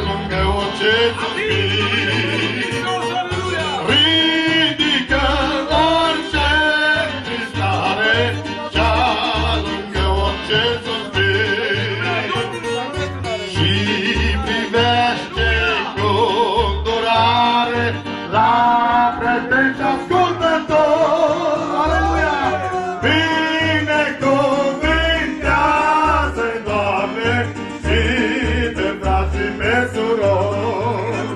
lângă orice suspin. Ridică orice tristare, cea lângă orice suspin. Și privește cu durare la prieten și ascultător. Aleluia! Binecuvântează-i, Doamne, și pe frații pe surori.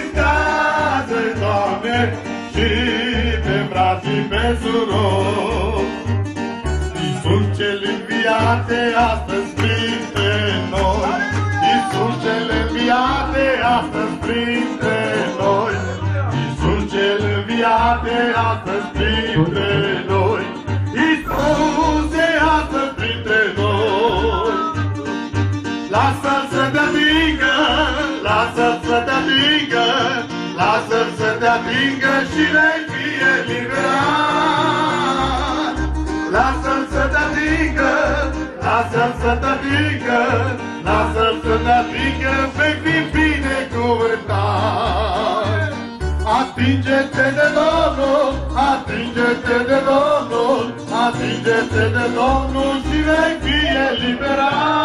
Binecuvântează-i, Doamne, și pe frații pe surori. Iisus cel înviate astăzi printre noi, Iisus cel înviate astăzi printre noi, Iisus cel înviate astăzi printre noi, Iisus e astăzi printre noi. Lasă-l să te atingă, lasă-l să te atingă, lasă-l să te atingă și vei fi eliberat. Lasă-l să te atingă, lasă-l să te atingă, lasă-l să te atingă, vei fi binecuvântat. Atinge-te de Domnul, atinge-te de Domnul, atinge-te de Domnul și vei fi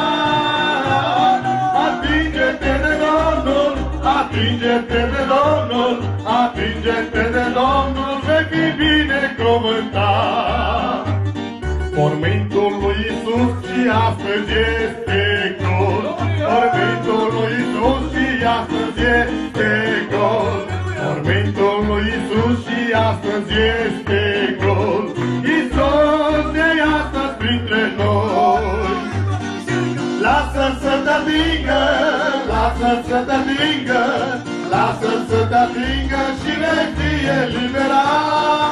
eliberat. Atinge-te de Domnul, atinge-te de Domnul, atinge-te de Domnul, vei fi binecuvântat. Mormântul lui Iisus și astăzi este gol, mormântul lui Iisus și astăzi este gol, mormântul lui Iisus și astăzi este gol, Iisus e astăzi printre noi. Lasă-l să te atingă, lasă-l să te atingă, lasă-l să te atingă și vei fi eliberat.